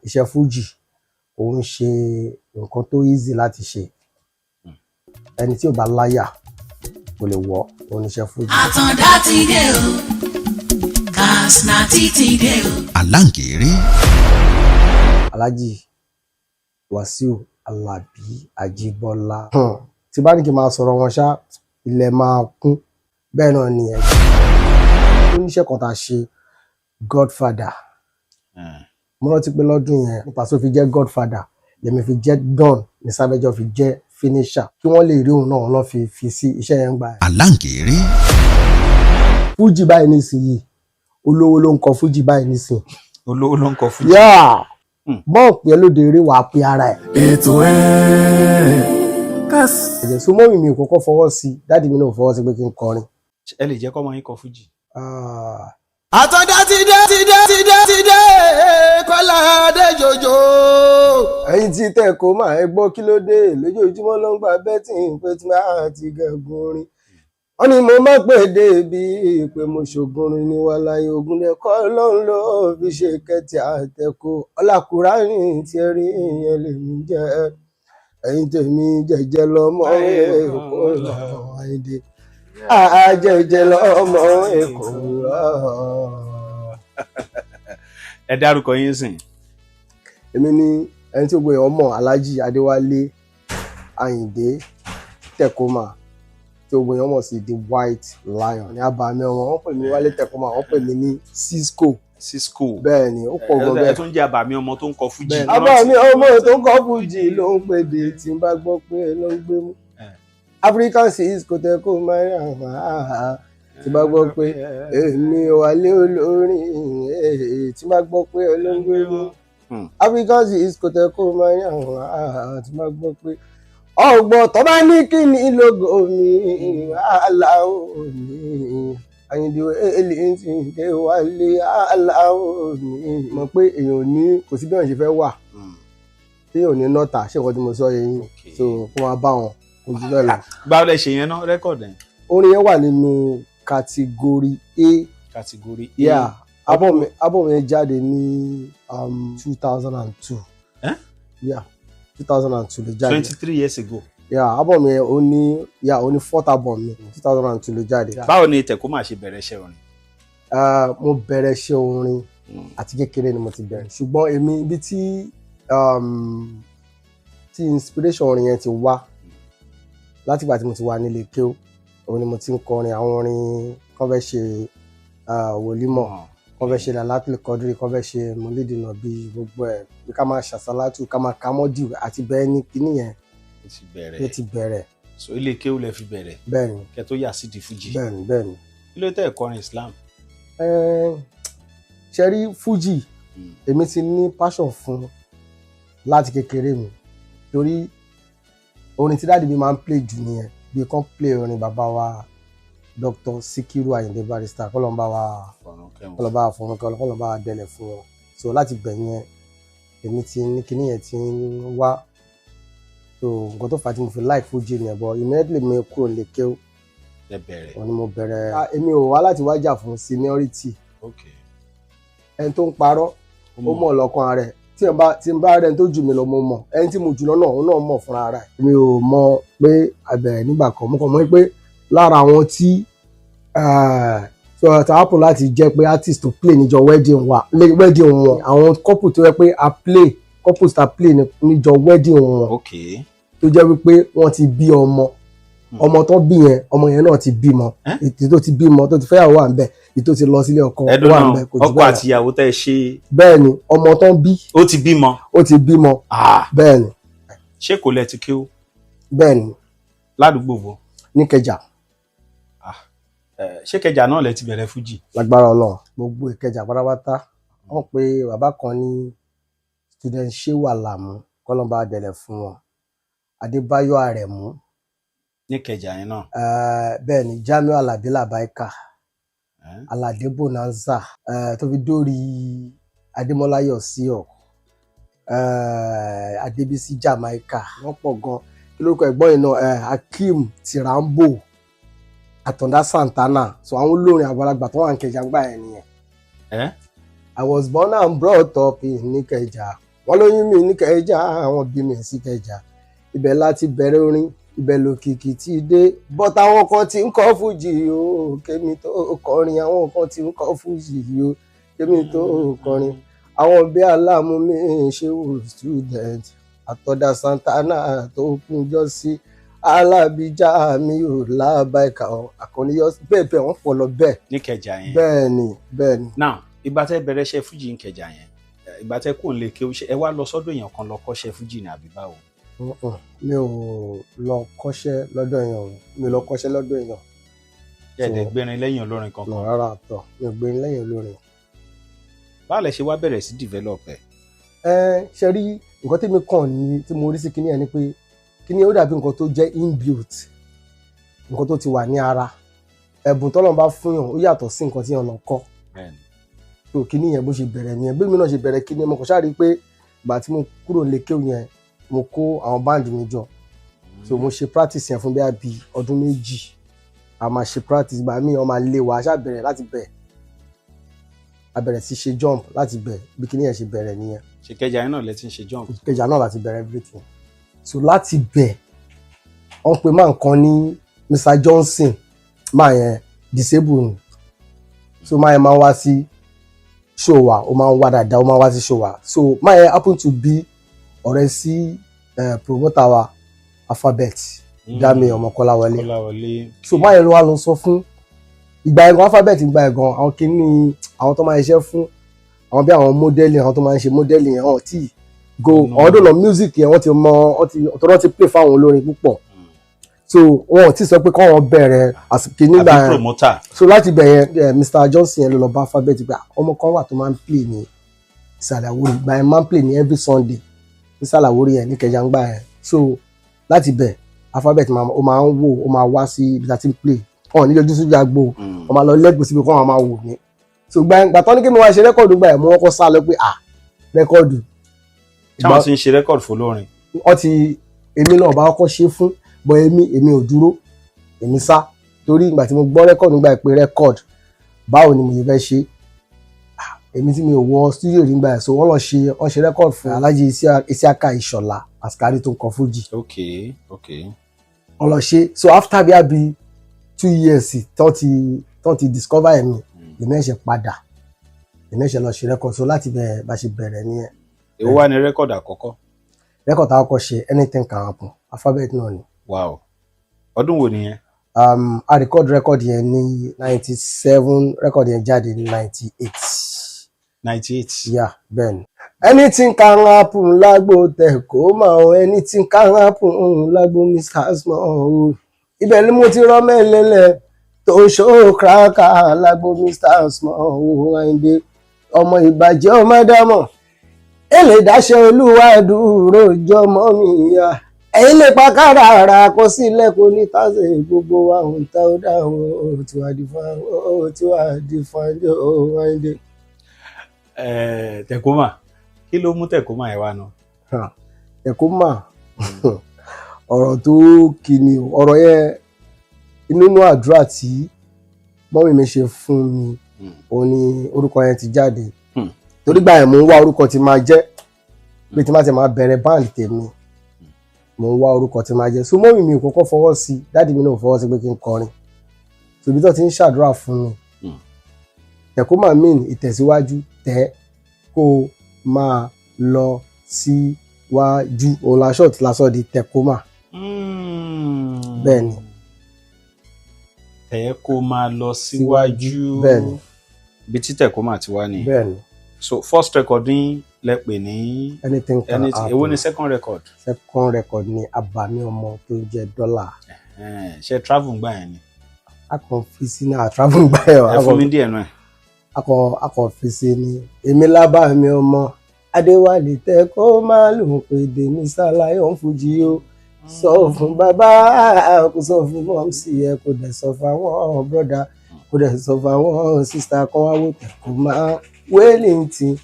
iṣẹ́ fújì òun ṣe nǹkan tó easy láti ṣe ẹni tí ò bá láyà kò lè wọ̀ òun iṣẹ́ fújì. Àtàndá ti dé o Katsina ti dé o. Aláǹgẹ̀rẹ̀. Alhaji Wasiu Alabi Ajibola. Tí bá ní kí n máa sọ̀rọ̀ wọn ṣá ilẹ̀ máa kún bẹ́ẹ̀ náà ni ẹ̀. Ó níṣẹ́ kan tá a ṣe Godfather. Mo rántí pé lọ́dún yẹn nípa tó fi jẹ́ Godfather lèmi fi jẹ́ Don ní Sábẹ́jọ́ fi jẹ́ finisher kí wọ́n lè rí òun náà lọ́ fi sí iṣẹ́ yẹn gbà. Aláǹgẹ̀rẹ̀. Fújì báyìí nísìnyí olówó ló ń kọ Fújì báyìí nísìnyí. Olówó ló ń kọ Fújì. Bọ́ọ̀ pé lóde eré wàá pe ara ẹ̀. Ètò ẹ̀jẹ̀ so mọ́mì mi ò kọ́kọ́ fọwọ́ sí dáàdì mi náà ò fọwọ́ sí pé kí n kọrin. Ẹ lè jẹ́ kọ́mọ yín kọ Fújì. Àtàndá ti dé Kọ́lá Adéjòjò. Ẹ̀yin tí tẹ̀ kó máa ẹ gbọ́ kí ló dé lójoojúmọ́ ló ń gba bẹ́tì pé tí máa ti gẹ̀gùn orin. Wọ́n ní mo má pè dé bí pé mo ṣògùnrin ní wà láyé ogun lẹ́kọ́ lọ́hùn ló fi ṣe kẹ́tì àtẹ̀kọ́ ọlákùnrin tí ẹ rí ìyẹn lè mí jẹ́ ẹ̀yin tèmi jẹ́jẹ́ lọ́mọ Èkó lọ́wọ́ àìdè àjẹjẹ lọ́mọ Èkó lọ́wọ́. Ẹ dárúkọ yín sìn. Èmi ni ẹni tí gbogbo èèyàn mọ̀ Alhaji Adéwálé Àyìndé Tẹ̀kọ́mà tí gbogbo èèyàn mọ̀ sí the White Lion ní abàmì ọmọ wọ́n pè mí Wálé Tẹ̀kọ́mà wọ́n pè mí ní Cisco. Bẹ́ẹ̀ ni ó pọ̀ gan bẹ́ẹ̀. Ẹ tún jẹ́ abàmì ọmọ tó ń kọ Fújì. Abàmì ọmọ tó ń kọ Fújì ló ń pèdè tí n bá gbọ́ pé ló ń gbé mú. African Cisco Tẹ̀kọ́mà tí bá gbọ́ pé èmi Wálé olórin tí bá gbọ́ pé ló ń gbé mú. African Cisco Tẹ̀kọ́mà tí bá gbọ́ pé ọgbọ́n tó bá ní kí ni lógo mi aláwọ̀ ni Àyìndé èlé ti dé Wálé aláwọ̀ ni mọ̀ pé èèyàn ní kò sí bí wọ́n ṣe fẹ́ wà tí èèyàn ní nọ́ta ṣé nǹkan tí mo sọ yẹn so kó máa bá wọn ojú bẹ́ẹ̀ lọ. Gbáwo lẹ ṣe yẹn náà rẹ́kọ̀dì yẹn. Orin yẹn wà nínú category A. Category A. Yeah, album yẹn jáde ní 2002. Yeah. 2002 ló jáde. 23 years ago. Yeah, album yẹn ó ní fourth album mi 2002 ló jáde. Báwo ni Tẹ̀kọ́mà ṣe bẹ̀rẹ̀ iṣẹ́ orin? Mo bẹ̀rẹ̀ iṣẹ́ orin àti kékeré ni mo ti bẹ̀rẹ̀. Ṣùgbọ́n èmi ibi tí inspiration orin yẹn ti wá látìgbà tí mo ti wà nílé kéwú òun ni mo ti ń kọrin àwọn orin kan fẹ́ ṣe wòlímọ̀ kan fẹ́ ṣe làlátìlì kọ́dírì kan fẹ́ ṣe mọ́lídìí bí gbogbo ẹ̀ bí ká máa ṣàṣàlátù ká máa ka mọ́dì àti bẹ́ẹ̀ ní kíní yẹn ló ti bẹ̀rẹ̀. So ilé kéwú lẹ fi bẹ̀rẹ̀. Bẹ́ẹ̀ni. Kẹ́ tó yà sí di Fújì. Bẹ́ẹ̀ni. Kí ló tẹ̀ kọrin Islam? Ṣe rí Fújì èmi ti ní passion fún láti kékeré mi torí orin tí dáàdì mi máa ń play jù nìyẹn bí kan play orin bàbá wa Dr. Sikiru Ayinde Barrister kọlọmba wa fọrọkẹ kọlọmba wa dẹlẹ fún wọn so láti bẹ̀yẹn èmi ti ní kíní yẹn ti ń wá so nǹkan tó fà á tí mo fi like Fújì nìyẹn bọ immediately mi kúrò lè kéwú wọn ni mo bẹ̀rẹ̀ èmi ò wá láti wájà fún seniority ẹni tó ń parọ́ ó mọ̀ lọ́kàn rẹ̀ tí n bá rẹ̀ tó jù mí lọ mo mọ̀ ẹni tí mo jù lọ náà òun náà mọ̀ fúnra rẹ̀ mi ò mọ̀ pé àbẹ̀rẹ̀ nígbà kan mo kàn mọ̀ pé lára àwọn tí so ta happen láti jẹ́ pé artist to play níjọ wedding wọn àwọn couple tó yẹ pé couples ta play níjọ wedding wọn tó jẹ́ wípé wọ́n ti bí ọmọ tó bí yẹn ọmọ yẹn náà ti bímọ ètò tó ti bímọ tó ti fẹ́yàwó wà ń bẹ̀ ètò ti lọ sílé ọkọ wà ń bẹ̀ kò jù bẹ́ẹ̀ lọ. Ọkọ àti ìyàwó tẹ́ ṣe. Bẹ́ẹ̀ni ọmọ tó ń bí. Ó ti bímọ. Bẹ́ẹ̀ni. Ṣé kò lẹ ti kéwú? Bẹ́ẹ̀ni. Ládùúgbò wo? Ní Ìkẹjà. Ṣé Ìkẹjà náà lẹ ti bẹ̀rẹ̀ Fújì? Lágbára Ọlọ́run gbogbo Ìkẹjà pátápátá wọ́n pe bàbá kan ní student Shehu Alamu kọ́lọ́mbà adẹ̀lẹ̀ fún wọn Adébáyọ̀ Àrẹ̀mú. Ní Ìkẹjà yẹn náà. Bẹ́ẹ̀ni Jamiu Alade Labaika Alade Bonanza tó fi dórí Adémọ́lá Yọ̀síọ̀ Adébísí Jamaica wọ́n pọ̀ gan kí lórúkọ ẹ̀gbọ́n yìí náà Hakeem Tirambo Àtàndá Santana so àwọn olórin àgbàlagbà tó wà ní Ìkẹjà gbà yẹn nìyẹn I was born and brought up in Níkẹjà. Wọ́n lóyún mi Níkẹjà, àwọn bí mi sí Ìkẹjà. Ibẹ̀ láti bẹ̀rẹ̀ orin, ibẹ̀ lòkìkí ti dé. But àwọn kan ti ń kọ fújì o, kémi tó kọrin. Àwọn kan ti ń kọ fújì o, kémi tó kọrin. Àwọn bí aláàmú mi ṣe wò student. Àtọ́dá Santana tó kúnjọ́ sí. Alábíjá mi ò lábàáìkà ọ. Àkànníyọ bẹ́ẹ̀ bẹ́ẹ̀ wọ́n pọ̀ lọ bẹ́ẹ̀. Níkẹjà yẹn. Bẹ́ẹ̀ ni. Now ìgbà tẹ́ bẹ̀rẹ̀ iṣẹ́ fújì Níkẹjà yẹn, ìgbà tẹ́ kò ń lè ké ẹ wá lọ sọ́dọ̀ èèyàn kan lọ kọ́ṣẹ́ fújì ní àbí báwo? Mi ò lọ kọ́ṣẹ́ lọ́dọ̀ èèyàn. Mi ò lọ kọ́ṣẹ́ lọ́dọ̀ èèyàn. Ẹ̀ẹ́dẹ̀ gbérin lẹ́yìn olórin kankan. Nà rárá àtọ̀, mi ò gbérin lẹ́yìn olórin. Báwo lẹ ṣe wá bẹ̀rẹ̀ sí develop ẹ̀? Ṣe rí nǹkan tí mi kàn ní tí mo rí sí kíní ẹ̀ ni pé kíní ó dàbí nǹkan tó jẹ́ inbuilt, nǹkan tó ti wà ní ara. Ẹ̀bùn tọ́lọ́run bá fún yàn ó yàtọ̀ sí nǹkan tí yàn lọ kọ́. So kíní yẹn bó ṣe bẹ̀rẹ̀ nìyẹn. Bí mi náà ṣe bẹ̀rẹ̀ kíní mo kàn ṣáà rí pé ìgbà tí mo kúrò lè kéwù yẹn mo kó àwọn báǹdì mi jọ. So mo ṣe practice yẹn fún bí ọdún méjì. A máa ṣe practice ìgbà míì wọ́n máa lé wa, a ṣáà bẹ̀rẹ̀ láti bẹ̀. A bẹ̀rẹ̀ sí ṣe jump láti bẹ̀ bí kíní yẹn ṣe bẹ̀rẹ̀ nìyẹn. Ṣé Ìkẹjà yẹn náà lẹ ti ń ṣe jump? Ìkẹjà náà láti bẹ̀rẹ̀ everything. So láti bẹ̀ wọ́n pe máa nǹkan ní Mr Johnson, máa yẹn disable ni. So máa yẹn máa wá sí show wa, ó máa ń wá dáadáa, ó máa wá sí show wa. So máa yẹn happen to be ọ̀rẹ́ sí promoter wa Alphabet, Dami Ọmọkọ́láwọlé. So máa yẹn ló wá lọ sọ fún ìgbà ẹ̀gàn Alphabet ìgbà ẹ̀gàn àwọn kìíní àwọn tó máa ń ṣiṣẹ́ fún àwọn bí àwọn modeling, àwọn tó máa ń ṣe modeling yẹn hàn tí go ọdún lọ music yẹn wọ́n ti mọ ọ̀tọ̀ ti play fáwọn olórin púpọ̀. So wọn ò tí sọ pé kọ́ wọn bẹ̀rẹ̀ àsìkò nígbà yẹn. So láti bẹ̀rẹ̀ Mr Johnson yẹn ló lọ bá Alphabet pé ọmọ kan wà tó máa ń play ní ìsàlẹ̀ Àwórì, ìgbà yẹn máa ń play ní every Sunday ìsàlẹ̀ Àwórì yẹn ní Ìkẹjà ń gbà yẹn. So láti bẹ̀ Alphabet ó máa ń wò, ó máa wá sí ibi tá ti ń play ọ̀ nílé ojú sójú agbo, wọ́n máa lọ lẹ́gbẹ̀ẹ́ síbi kọ́ wọn máa wò ní. So gbà tán ní kí mi wá ṣe rẹ́kọ̀dù gbà yẹn mo wọ́n kọ́ sá lọ pé rẹ́kọ̀dù. Táwọn ti ń ṣe rẹ́kọ̀dù fún olórin. Èmi náà bá kọ́kọ́ ṣe fún bọ́ èmi ò dúró, èmi sá torí ìgbà tí mo gbọ́ rẹ́kọ̀dù nígbà pé rẹ́kọ̀dù báwo ni mo yẹ fẹ́ ṣe. Èmi tí mi ò wọ studio nígbà yẹn, so wọ́n ṣe rẹ́kọ̀dù fún Alhaji Isiaka Ìṣọ̀lá Askari tó ń kọ fújì. Okay. Wọ́n lọ ṣe, so after bí 2 years tán ti discover ẹ̀mí èmi ẹ̀ṣẹ̀ padà, èmi ẹ̀ṣẹ̀ lọ ṣe rẹ́kọ̀dù. So láti bẹ̀rẹ̀ bá ṣe bẹ̀rẹ̀ nìyẹn. Èwo wá ní rẹ́kọ̀dù àkọ́kọ́? Rẹ́kọ̀dù àkọ́kọ́ ṣe Anything Can Happen, Alphabet náà ni. Wow. Ọdún wo nìyẹn? A record yẹn ní 97, record yẹn jáde ní 98. 98? Yeah, bẹ́ẹ̀ni. Anything can happen lágbo Tekoma o, anything can happen lágbo Mr Small. Ibẹ̀ ni mo ti rọ́ mẹ́lẹ́lẹ̀ tó ṣó kraka lágbo Mr Small. Àyìndé ọmọ ìbàjẹ́ ọmọ dámọ̀ èlé dáṣẹ́ olúwa dúró jọmọ mi ya. Ẹ̀yin lè pa kádàrá kó sílẹ̀ kó ní tàṣẹ gbogbo wa ń ta ó dáhùn ó tí wàá di fún ọjọ́ Àyìndé. Tekoma, kí ló mú Tekoma ẹ̀ wá náà? Tekoma ọ̀rọ̀ tó kìíní ọ̀rọ̀ yẹn nínú àdúrà tí mọ́mí mi ṣe fún mi òun ni orúkọ yẹn ti jáde. Torí gbà yẹn mo ń wá orúkọ tí máa jẹ́ pé tí máa ti máa bẹ̀rẹ̀ báńdì tèmi mo ń wá orúkọ tí máa jẹ́. So mọ́mí mi ò kọ́kọ́ fọwọ́ sí, dáàdì mi náà ò fọwọ́ sí pé kí n kọrin. So ibi tó ti ń ṣàdúrà fún mi Tekoma mean ìtẹ̀síwájú, tẹ́ kó máa lọ síwájú òun lásọ̀ tí lásọ̀ di Tekoma. Bẹ́ẹ̀ni. Tẹ́ kó máa lọ síwájú. Bẹ́ẹ̀ni. Ibi tí Tekoma ti wá ni. Bẹ́ẹ̀ni. So first record ní lẹ pè ní Anything Can Happen. Èwo ni second record? Second record ni Àbàmì Ọmọ tó ń jẹ́ Dọ́là. Ṣé travel gbà yẹn ni? A kàn fi sí ní travel gbà yẹn. Ẹ fún mi díẹ̀ náà. A kàn fi sí ní èmi lábàmì ọmọ Adéwálé Tekoma ló ń pè dé ní Sàláyọ̀ Fújì o. Sọ fún bàbá kò sọ fún mọ́mísì ẹ kò dẹ̀ sọ fún àwọn brọ́dà kò dẹ̀ sọ fún àwọn sísá kan wá wò Tekoma Wellington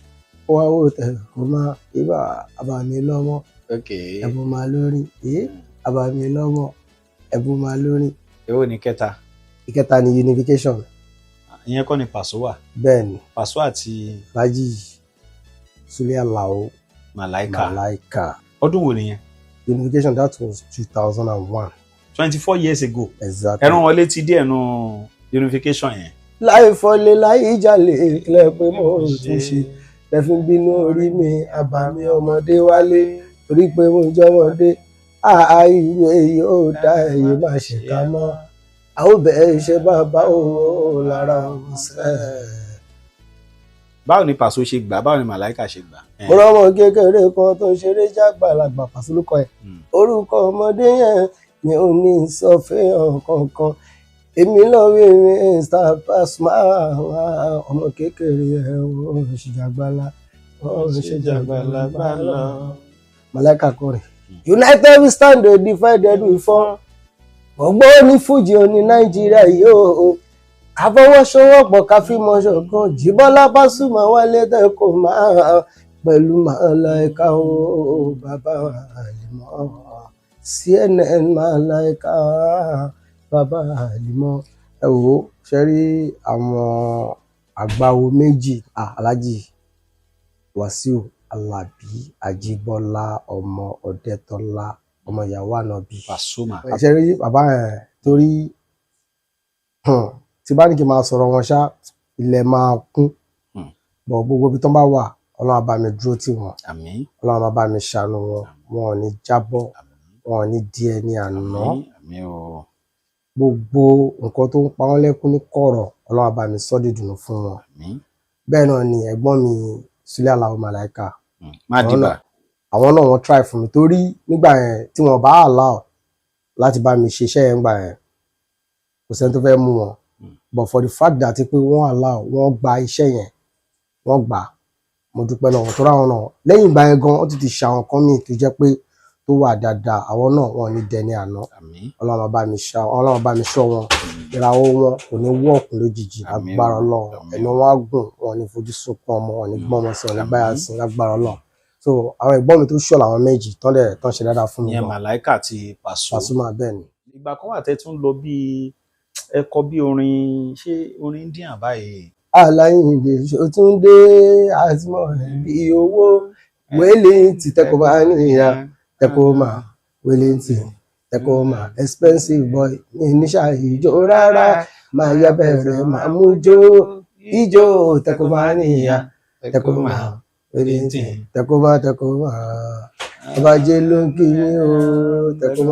wá wò Tekoma ibà Àbàmì lọ́mọ ẹ̀bùn máa lórí Àbàmì lọ́mọ ẹ̀bùn máa lórí. Èwo ni kẹta? Ìkẹta ni Unification. ìyẹn kọ́ ni Paso wà. bẹ́ẹ̀ ni Paso àti Alhaji Sule Alao Malaika. Ọdún wo nìyẹn? Unification, that was 2001. 24 years ago. Exactly. Ẹran wọlé ti díẹ̀ nù Unification yẹn. láì fọlé láì jalè kílẹ̀ pé mo tún ṣe lẹ́fín bínú orí mi àbámi ọmọdé wálé torí pé mo jọmọdé àìwé yóò dá ẹ̀yẹ má ṣe ká mọ́ àwọn bẹ̀rẹ̀ iṣẹ́ bàbá owó lára ọ̀sẹ̀. Báwo ni Paso ṣe gbà? Báwo ni Malaika ṣe gbà? mo rọ́mọ kékeré kan tó ń ṣeré jágbàlagbà Paso lórúkọ ẹ̀ orúkọ ọmọdé yẹn mi ò ní sọ fẹ́ràn kankan èmi lọ́wọ́ Mr. Pasuma ọmọ kékeré ẹ̀ wọ́n ṣe jàgbàlá wọ́n ṣe jàgbàlá gbàlá. Malaika kọrin United we stand divided we fall ọgbọ́n ní Fuji oní Nàìjíríà yóò àfọwọ́sowọ́pọ̀ ká fi mọ ṣọ̀kan Jíbọ́lá Pasuma wálé tẹ́kọ̀ máa pẹ̀lú Malaika o bàbá àlìmọ́ CNN Malaika bàbá àlìmọ́. ẹ wò ó ṣe rí àwọn àgbáwo méjì Alhaji Wasiu Alabi Ajíbọ́lá ọmọ Ọdẹ́tọ́lá ọmọ ìyàwó Ànàbì Pasuma. ṣe rí bàbá ẹ̀ torí tí bá ní kí n máa sọ̀rọ̀ wọn ṣá ilẹ̀ máa kún bọ̀ gbogbo ibi tó bá wà Ọlọ́run bá mi dúró tì wọ́n Àmín. Ọlọ́run bá mi ṣàánú wọn wọn ò ní jábọ́ wọn ò ní di ẹni àná Àmín o. gbogbo nǹkan tó ń pa wọ́n lẹ́kún ní kọ̀rọ̀ Ọlọ́run bá mi sọ́ dídùn fún wọn. Àmín. bẹ́ẹ̀ náà ni ẹ̀gbọ́n mi Sule Alao Malaika Má dìbà. àwọn náà wọ́n try fún mi torí nígbà yẹn tí wọ́n bá allow láti bá mi ṣiṣẹ́ yẹn gbà yẹn kò sẹ́ni tó fẹ́ mú wọn but for the fact that pé wọ́n allow wọ́n gba iṣẹ́ yẹn wọ́n gbà mo dúpẹ́ lọ́wọ́ tó ráwọn náà lẹ́yìn ìgbà yẹn gan wọ́n ti ṣe àwọn kan míì tó jẹ́ pé tó wà dáadáa àwọn náà wọn ní dẹni àná. Àmín. Ọlọ́run bá mi ṣọ́ wọn ìràwọ̀ wọn kò ní wọ́ọ̀kùn lójijì lágbára Ọlọ́run ẹnu wọn á gùn wọn ní fojú sunkún ọmọ wọn ní gbọ́n ọmọ sí wọn ní báyà sí lágbára Ọlọ́run. So àwọn ẹ̀gbọ́n mi tó ṣọ́ làwọn méjì tán ṣe dáadáa fún mi. Ìyẹn Malaika àti Pasuma bẹ́ẹ̀ ni. Ìgbà kan wà tẹ́ tún lọ bí ẹ̀kọ́ bí orin ṣé orin Indian báyìí. Aláìndé Ṣótúndé àtìmọ́ bí owó wẹ́lẹ̀ tí tẹ́kọ̀ bá níyà tẹ́kọ̀ máa wẹ́lẹ̀ tí tẹ́kọ̀ máa expensive boy ní níṣà ìjó rárá máa yá bẹ̀rẹ̀ máa mú jó ìjó tẹ́kọ̀ bá níyà tẹ́kọ̀ máa wẹ́lẹ̀ tí tẹ́kọ̀ máa ọbàjẹ́ ló ń kí ní o tẹ́kọ̀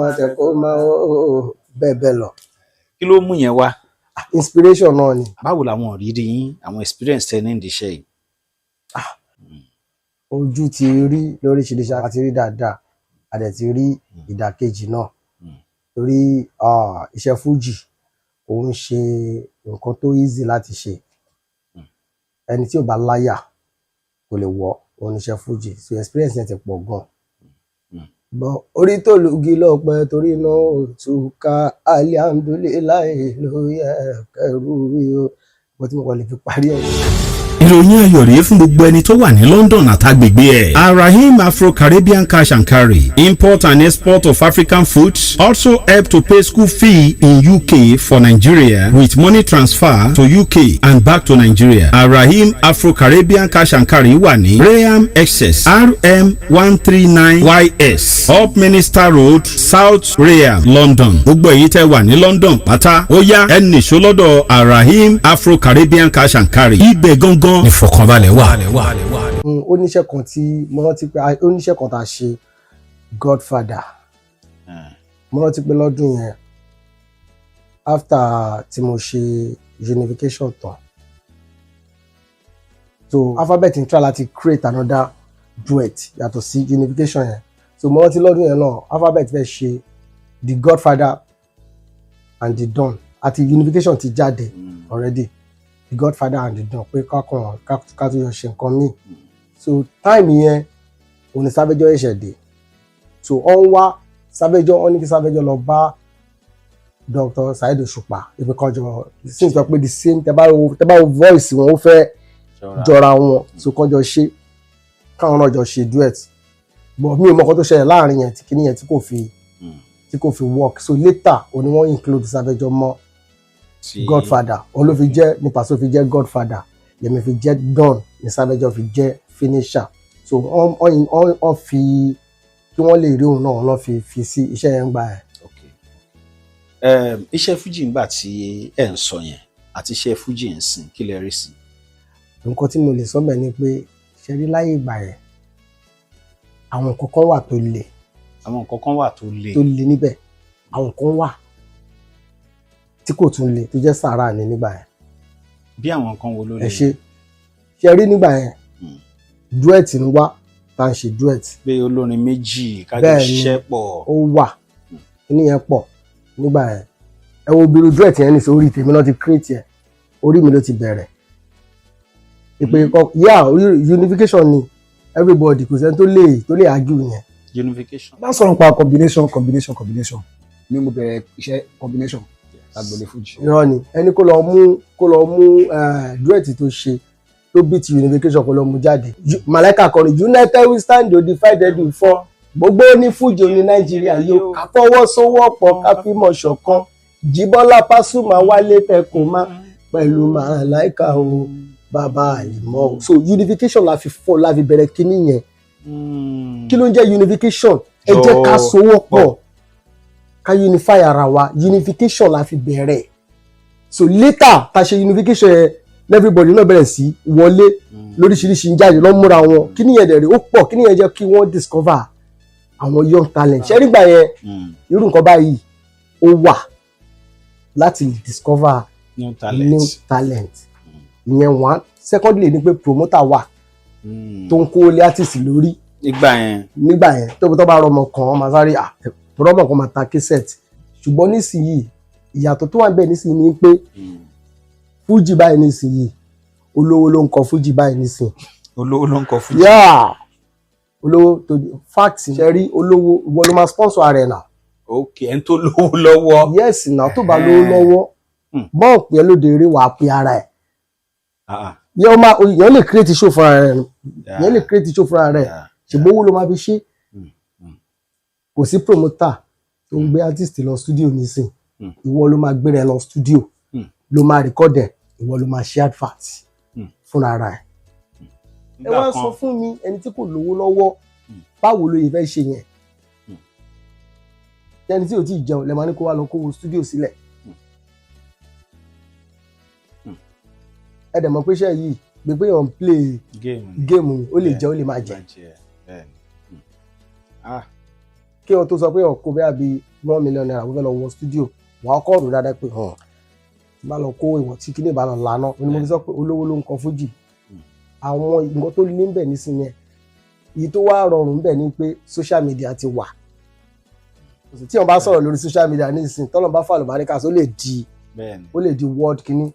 máa o bẹ́ẹ̀ bẹ́ẹ̀ lọ. Kí ló mú yẹn wá? Inspiration náà ni. Báwo làwọn òrírí yín àwọn experience tẹ ní ìdíṣẹ́ yìí? Ojú ti rí lóríṣiríṣi àti rí dáadáa a dẹ̀ ti rí ìdàkejì náà torí iṣẹ́ Fuji òun ṣe nǹkan tó easy láti ṣe ẹni tí ò bá láyà kò lè wọ̀ òun iṣẹ́ Fuji so experience yẹn ti pọ̀ gan. Bọ́ orí tó lùgì lọ́pẹ́ torí náà òtúká alihamdulilayi ló yẹ kẹrù rí o bó tí mo kàn lè fi parí ẹ̀. ìròyìn ayọ̀ rèé fún gbogbo ẹni tó wà ní London àtàgbègbè ẹ̀. Arahim Afro-Caribbean Cash and Carry import and export of African foods also help to pay school fee in UK for Nigeria with money transfer to UK and back to Nigeria. Arahim Afro-Caribbean Cash and Carry wà ní Graham Excess RM 139YS Up Minister Road South Graham London. Gbogbo èyí tẹ́ wà ní London pátá ó yá ẹ nìṣó lọ́dọ̀ Arahim Afro-Caribbean Cash and Carry. Ibẹ̀ gangan ìfọ̀kànbalẹ̀ wà. Oníṣẹ́ kan tí mo rántí pé oníṣẹ́ kan tá a ṣe Godfather mo rántí pé lọ́dún yẹn after tí mo ṣe unification tán so Alphabet n try láti create another duet yàtọ̀ sí unification yẹn so mo rántí lọ́dún yẹn náà Alphabet fẹ́ ṣe the Godfather and the Don àti unification ti jáde already. The Godfather and the Don pé ká tó yọ ṣe nǹkan míì so time yẹn òní Sábẹ́jọ́ ẹ̀ṣẹ̀ dé so wọ́n wá Sábẹ́jọ́ wọ́n ní kí Sábẹ́jọ́ lọ bá Dr. Saheed Òṣùpá ibi kan jọ since wọ́n pé the same tẹ́ bá wo voice wọn ó fẹ́ jọra wọn so kàn jọ ṣe káwọn náà jọ ṣe duet but mi ò mọ̀ nǹkan tó ṣẹlẹ̀ láàrin yẹn tí kìíní yẹn tí kò fi work so later òní wọ́n include Sábẹ́jọ́ mọ́ godfather òun ló fi jẹ́ ní Paso fi jẹ́ godfather lèmi fi jẹ́ don ní Savage fi jẹ́ finisher so wọ́n fi kí wọ́n lè rí òun náà wọ́n fi sí iṣẹ́ yẹn gbà ẹ̀. Iṣẹ́ fújì ńgbà tí ẹ̀ ń sọ yẹn àti iṣẹ́ fújì ń sìn kí lẹ rí sí. nǹkan tí mo lè sọ bẹ́ẹ̀ ni pé ṣe rí láyé ìgbà yẹn àwọn nǹkan kan wà tó le. àwọn nǹkan kan wà tó le. tó le níbẹ̀ àwọn nǹkan wà tí kò tún le tó jẹ́ sàárà ní nígbà yẹn. bí àwọn nǹkan wo ló le. ẹ ṣe rí nígbà yẹn duet ń wá tá à ń ṣe duet. pé olórin méjì kájọ ṣiṣẹ́ pọ̀. ó wà níyẹn pọ̀ nígbà yẹn ẹ wo bírú duet yẹn nìṣó orí tèmi náà ti create ẹ orí mi ló ti bẹ̀rẹ̀ ìpè unification ni everybody kò sẹ́ni tó lè argue yẹn. unification. bá sọ̀rọ̀ pa combination ni mo bẹ̀rẹ̀ iṣẹ́ combination lágbèlè fújì. irọ́ ni ẹni kó lọ mú duet tó ṣe tó bí ti unification kó lọ mú jáde. Malaika kọrin united we stand o divided we fall gbogbo ní fújì ní Nàìjíríà yóò ká fọwọ́sowọ́pọ̀ ká fìmọ̀ ṣọ̀kan Jíbọ́lá Pasuma Wálé Tẹkùnmá pẹ̀lú Malaika o bàbá àìmọ́. so unification la fi bẹ̀rẹ̀ kíní yẹn. kí ló ń jẹ́ unification? ẹ jẹ́ ká sowọ́pọ̀ ká unify ara wa unification la fi bẹ̀rẹ̀. so later ta ṣe unification yẹn everybody náà bẹ̀rẹ̀ sí wọlé lóríṣiríṣi ń jáde lọ́ múra wọn kíní yẹn dẹ̀rẹ̀ ó pọ̀ kíní yẹn jẹ́ kí wọ́n discover àwọn young talent. ṣé nígbà yẹn irú nǹkan báyìí ó wà láti discover new talent. ìyẹn one. Secondly ni pé promoter wà tó ń kó lé artist lórí. nígbà yẹn tó bá rọmọ kan ọmọ sáré rọmọ kan máa ta cassette. ṣùgbọ́n nísìnyí ìyàtọ̀ tó wà bẹ́ẹ̀ nísìnyí ni pé fújì báyìí nísìnyí olówó ló ń kọ fújì báyìí nísìnyí. olówó ló ń kọ fújì. olówó tó fact ṣe rí olówó ìwọ ló máa sponsor ara ẹ̀ náà. ok ẹni tó lówó lọ́wọ́. yes náà tó bá lówó lọ́wọ́ bọ́ọ̀ pé lóde eré wàá pe ara ẹ̀. yẹn lè create show fúnra rẹ̀ yẹn lè create show fúnra rẹ̀ ṣùgbọ́n owó ló máa fi ṣe. kò sí promoter tó ń gbé artist lọ studio nísìn ìwọ ló máa gbé rẹ̀ lọ studio ló máa record ẹ̀ ìwọ ló máa ṣe advert fúnra ẹ̀. ẹ wá sọ fún mi ẹni tí kò lówó lọ́wọ́ báwo ló yẹ fẹ́ ṣe yẹn. ẹni tí ò tí ì jẹun lè máa ní kó wá lọ kó wo studio sílẹ̀. ẹ dẹ̀ mọ̀ pé iṣẹ́ yìí gbogbo èèyàn ń play game ó lè jẹ́ ó lè má jẹ́. kí wọ́n tó sọ pé ọkọ̀ bẹ́ẹ̀ bí $1 million wọ́n fẹ́ lọ wọ studio wàá kọ́ ọ̀rọ̀ dáadáa pé bá lọ kó ìwọ̀n tí kíní ìbá lọ lànà ni mo fi sọ pé olówó ló ń kọ fújì. àwọn nǹkan tó lé ń bẹ̀ nísìnyẹn èyí tó wá rọrùn ń bẹ̀ ni pé social media ti wà. tí wọ́n bá sọ̀rọ̀ lórí social media nísìnyí tọ́lọ́ bá fà lùbáríkà ó lè di world kíní.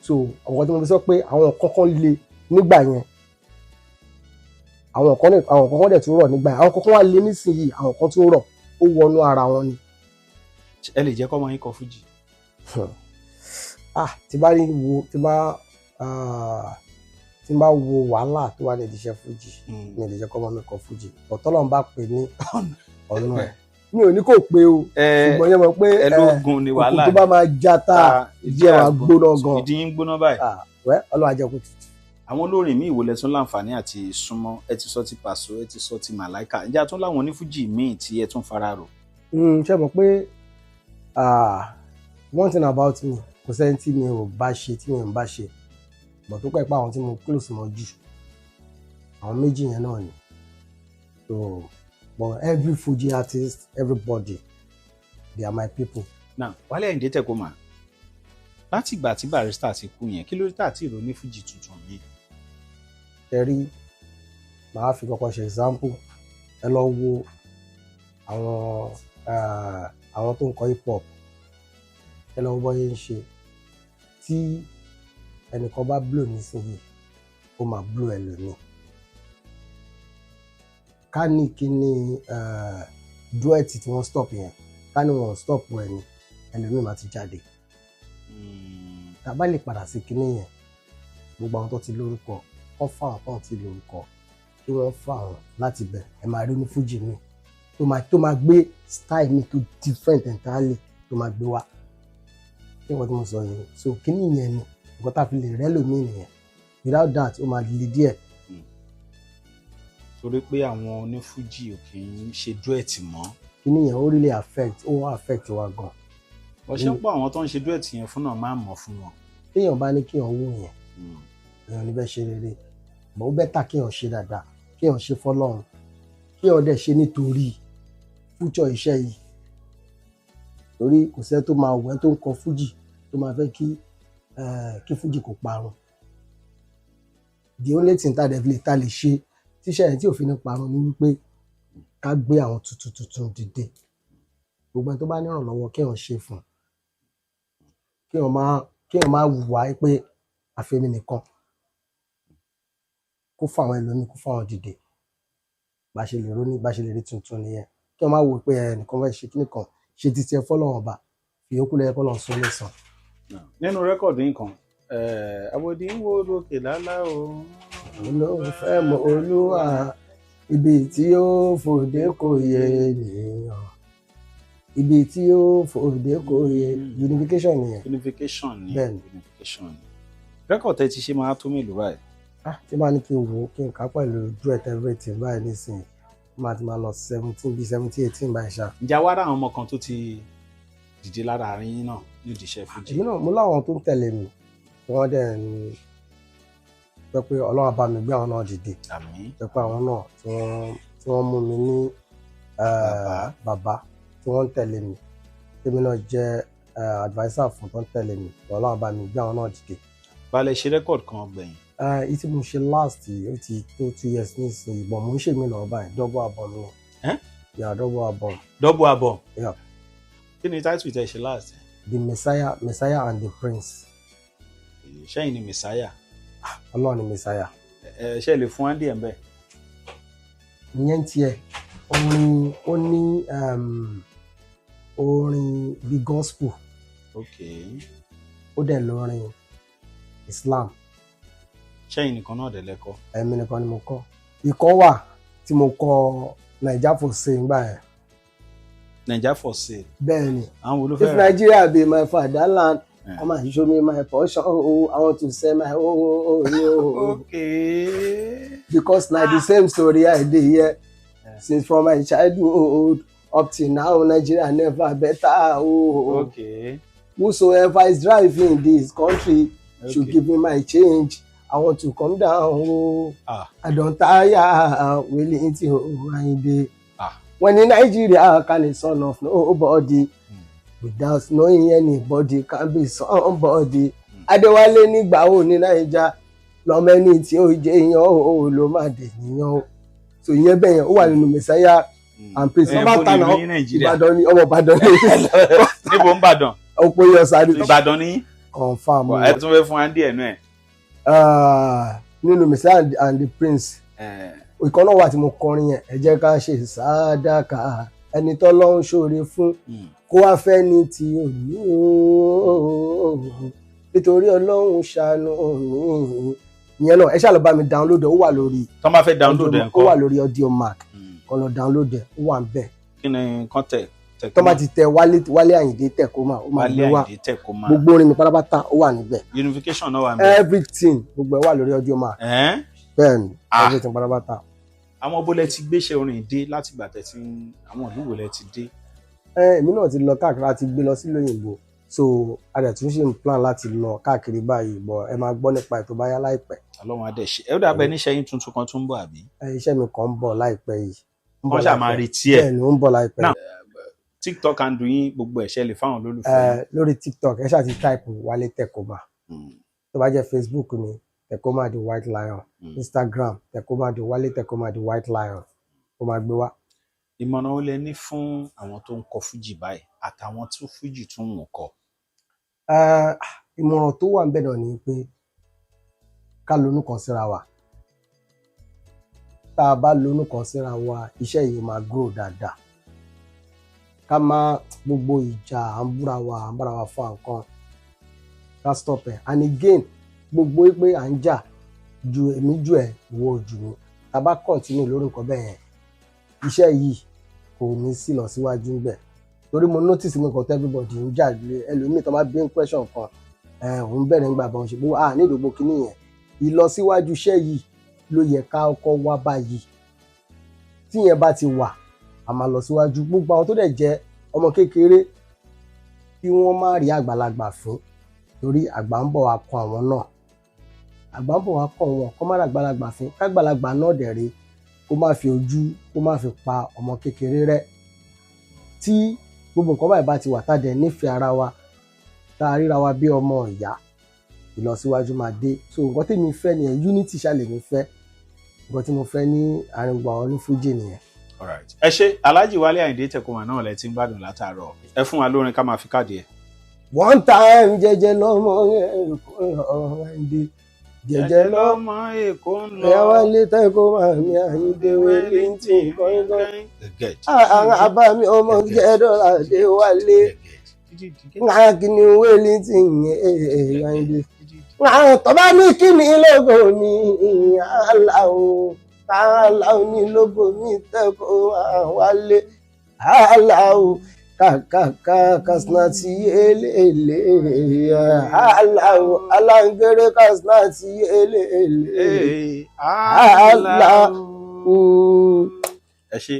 so àwọn tí mo fi sọ pé àwọn kankan le nígbà yẹn àwọn kankan dẹ̀ tún rọ̀ nígbà yẹn àwọn kankan wà le nísìnyí àwọn kan tún rọ̀ ó wọnú ara wọn ni. ẹ lè jẹ́ kọ́ ọmọ yín kọ fújì. tí bá wo wàhálà tó wà ní ìdíṣẹ́ fújì mi lè jẹ́ kọ́ ọmọ mi kọ fújì ọ̀tọ́lọ́run bá pè ní ọ̀nà ẹ̀ mi ò ní kò pé o ṣùgbọ́n yẹn mọ̀ pé òkú tó bá máa jata ìdí ẹ̀ wá gbóná gan. ìdí yín gbóná báyìí. Ọlọ́run á jẹ́ kó tutù. àwọn olórin míì wo lẹ tún láǹfààní àti súnmọ́ ẹ ti sọ ti Paso ẹ ti sọ ti Malaika ǹjẹ́ a tún láwọn onífújì míì tí ẹ tún fara rò. ṣé mọ̀ pé one thing about me kò sẹ́ni tí mi ò bá ṣe tí mi ò bá ṣe bọ̀ tó pẹ́ pé àwọn tí mo close mọ́ jù àwọn méjì yẹn náà ni. So, but every Fuji artist, everybody, they are my people. Now, Wálé Àyìndé Tẹ̀kọ́mà, láti ìgbà tí Barrister ti kú yẹn, kí ló dé tá àti ìròní Fuji tuntun yìí? Ẹ rí, màá fi kọ́kọ́ ṣe example, ẹ lọ wo àwọn tó ń kọ hip hop, ẹ lọ wo bọ́yé ń ṣe, tí ẹnìkan bá blow nísìnyí, ó máa blow ẹlòmíì. Ká ní kíní duet tí wọ́n stop yẹn ká ní wọ́n stop ẹ̀ ní ẹlòmíì máa ti jáde. Tá a bá lè padà sí kíní yẹn gbogbo àwọn tó ti lórúkọ wọ́n fà wọ́n tó ti lórúkọ kí wọ́n fà wọ́n láti bẹ̀ ẹ̀ máa rí ní Fuji mi tó máa gbé style mi tó different entirely tó máa gbé wá. ṣé nǹkan tí mo sọ yìí so kíní yẹn ni nǹkan tá a fi lè rẹ́ lómi nìyẹn without that ó máa le díẹ̀. torí pé àwọn onífújì ò kì í ṣe dúẹ̀tì mọ́. kíní yẹn ó really affect wa gan. ọ̀ṣẹ́ pọ̀ àwọn tó ń ṣe dúẹ̀tì yẹn fún náà máa mọ̀ fún wọn. téèyàn bá ní kéèyàn wò yẹn èèyàn níbẹ̀ ṣe rere bọ̀ ó bẹ́tà kéèyàn ṣe dáadáa kéèyàn ṣe fọlọ́run kéèyàn dẹ̀ ṣe nítorí future iṣẹ́ yìí torí kò sẹ́ tó máa wẹ́ tó ń kọ fújì tó máa fẹ́ kí fújì kò parun the only thing tá a lè ṣe tíṣẹ́ yẹn tí òfin ní parun ni wípé ká gbé àwọn tuntun dìde gbogbo ẹni tó bá nírànlọ́wọ́ kéèyàn ṣe fún kéèyàn máa wùwá pé àfẹ́mi nìkan kó fáwọn ẹlòmíì kó fáwọn dìde bá ṣe lè ronú bá ṣe lè rí tuntun nìyẹn kí wọ́n máa wò pé ẹnìkan fẹ́ ṣe kíní kan ṣe ti tiẹ̀ fọ́lọ́run ọba fi yókù lẹ́yìn kọ́ lọ́n sún lẹ́sàn. nínú rẹ́kọ̀dù yìí kan àbòdì ń wo lókè lálá o. olùfẹ́ mọ olúwa ibi tí ó fòdé kò yé ènìyàn ibi tí ó fòdé kò yé unification nìyẹn. unification ni bẹ́ẹ̀ni unification ni. rẹ́kọ̀dù tẹ́ ti ṣe máa tó mélòó báyìí. tí bá ní kí n wò ó kí n kà pẹ̀lú duet everything báyìí nísìnyí máa ti máa lọ 17 báyìí ṣá. ǹjẹ́ wá rà àwọn ọmọ kan tó ti dìde lára àárín yín náà nídìí iṣẹ́ fújì. èmi náà mo láwọn tó ń tẹ̀lé mi tí wọ́n dẹ̀ ń pẹ́ pé ọlọ́run bá mi gbé àwọn náà dìde. àmín. pẹ́ pé àwọn náà tí wọ́n mú mi ní bàbá tí wọ́n ń tẹ̀lé mi tèmi náà jẹ́ adviser fún tó ń tẹ̀lé mi ọlọ́run bá mi gbé àwọn náà dìde. balẹ̀ ṣe rẹ́kọ̀dù kan gbẹ̀yìn. èyí tí mo ṣe last ó ti tó 2 years nísìnyí ìbọn mo ń ṣe mí lọ báyìí double album ni. yeah double album. double album. yeah. kí ni title tẹ́ ṣe last. the Messiah and the Prince. ṣẹ́yìn ni Messiah. Ọlọ́run ni Messiah. ṣe lè fún andy ẹ̀ bẹ́ẹ̀. ìyẹn tiẹ̀ orin ó ní orin the gospel. okay. ó dẹ̀ lórin Islam. ṣẹ́yìn nìkan náà dẹ̀ lẹ́kọ́. èmi nìkan ni mo kọ́. ìkọ́ wà tí mo kọ Naija for sale ńgbà yẹn. Naija for sale. bẹ́ẹ̀ni. àwọn wo ló fẹ́ if Nigeria be my fatherland. Come and show me my portion. Oh, I want to say my okay. Because now the same story I did here. Since from my childhood up till now, Nigeria never better. Okay. Whosoever is driving this country should give me my change. I want to come down. I don't tire. Willing to wind it. When in Nigeria, can a son of nobody. Without knowing anybody can be somebody. Adéwálé nígbà wo ní Naija lọmọ ẹni tí ó jẹ èèyàn ó ló má dé níyàn ó. So ìyẹn bẹ́ẹ̀ yẹn ó wà nínú Messiah and Prince. Ọba tànà Ìbàdàn ni ọmọ Ìbàdàn ni. níbo ń bàdàn. Ọ̀pọ̀ yọ sáré. Ìbàdàn ni. Confam. ẹ tún fẹ́ fún Andy ẹ̀nu ẹ̀. Nínú Messiah and the Prince. Ìkan náà wà tí mo kọrin yẹn ẹ jẹ́ ká ṣe sàdákà ẹni tọ́lọ́run ṣoore fún. Kó wá fẹ́ ní tí ò ní ooo nítorí Ọlọ́run ṣàánú mi ìyẹn náà ẹ ṣáà lọ bá mi download ó wà lórí. tó máa fẹ́ download ẹ̀ ó wà lórí Audiomack kó lọ download ẹ̀ ó wà ń bẹ̀. kí ni contact. tó bá ti tẹ Wálé Àyìndé Tẹ̀kọ́mà ó máa gbé wá gbogbo orin mi pátápátá ó wà níbẹ̀. unification náà wà níbẹ̀. everything gbogbo ẹ̀ wà lórí Audiomack. bẹ́ẹ̀ ni everything pátápátá. àwọn bólẹ̀ ti gbéṣẹ́ orin dé láti gbà tẹ̀ tí àwọn ìlú wo lẹ ti dé. èmi náà ti lọ káàkiri láti gbé lọ sílùú òyìnbó so adẹ̀tún ṣe ń plan láti lọ káàkiri báyìí bọ̀ ẹ máa gbọ́ nípa ètò báyá láìpẹ́. Ọlọ́run adẹ̀ ṣe ẹ ó dàbẹ̀ níṣẹ́ yín tuntun kan tó ń bọ̀ àbí. iṣẹ́ mi kan ń bọ̀ láìpẹ́ yìí. wọ́n ṣáà máa retí ẹ̀. bẹ́ẹ̀ ni ó ń bọ̀ láìpẹ́. náà TikTok handle yín gbogbo ẹ̀ṣẹ̀ lè fáwọn olólùfẹ́. lórí TikTok ẹ ṣáà ti type Wálé Tẹ̀kọ́mà tó bá jẹ́ Facebook ni Tẹ̀kọ́mà the White Lion Instagram Tẹ̀kọ́mà the Wálé Tẹ̀kọ́mà the White Lion ó máa gbé wá. ìmọ̀ràn ó lẹ ní fún àwọn tó ń kọ fújì báyìí àtàwọn tó fújì tún wọ́n kọ. ìmọ̀ràn tó wà ń bẹ̀ náà ni pé ká lónú kan síra wa tá a bá lónú kan síra wa iṣẹ́ yìí máa grow dáadáa ká má gbogbo ìjà à ń búra wa fún nǹkan ká stop ẹ̀ and again gbogbo pé à ń jà ju èmi ju ẹ̀ ìwọ ojú mi tá a bá continue lórí nǹkan bẹ́ẹ̀ yẹn iṣẹ́ yìí kò ní sí lọ síwájú ńbẹ̀ torí mo notice mi nǹkan tó everybody ń jà lé ẹlòmíì tó máa bí question kan òun bẹ̀rẹ̀ nígbà bá wọn ṣe gbogbo ní ìdògbò kínní yẹn ìlọsíwájú iṣẹ́ yìí ló yẹ ká kọ́ wá báyìí tí yẹn bá ti wà a máa lọ síwájú gbogbo àwọn tó dẹ̀ jẹ́ ọmọ kékeré kí wọ́n má rí àgbàlagbà fún torí àgbà ń bọ̀ wá kọ́ àwọn náà àgbà ń bọ̀ wá kọ́ wọn kọ́ má rí àgbàlagbà fún kágbàlagbà náà dẹ̀ rí kó má fi ojú kó má fi pa ọmọ kékeré rẹ́ tí gbogbo nǹkan báyìí bá ti wà tá dẹ̀ nífẹ̀ẹ́ ara wa tá a ríra wa bí ọmọ ìyá ìlọsíwájú máa dé so nǹkan tí mi fẹ́ nìyẹn unity ṣàlè mi fẹ́ nǹkan tí mo fẹ́ ní àárín gbogbo àwọn onífújì nìyẹn. ẹ ṣe Alhaji Wálé Àyìndé Tẹ̀kùmà náà lẹ ti ń gbádùn látàárọ̀ ẹ fún wa lórin ká máa fi káàdì ẹ. one time jẹ́jẹ́ lọ́mọ Àyìndé jẹ́jẹ́ lọ́mọ Èkó ń lọ ẹ wálé Tẹ̀kùmà mi Àyìndé Wellington kọ́ńkọ́ń àwọn àbá mi ọmọ gẹ́dọ̀lá dé wálé kíni Wellington Àyìndé tọ́ba ní kíni lógo mi aláwo aláwo ní lógo mi Tẹ̀kùmà wálé aláwo kàkàkà kàsínàtì eléèlé aláwo aláǹgẹ̀rẹ̀ kàsínàtì eléèlé aláwo. ẹ ṣe.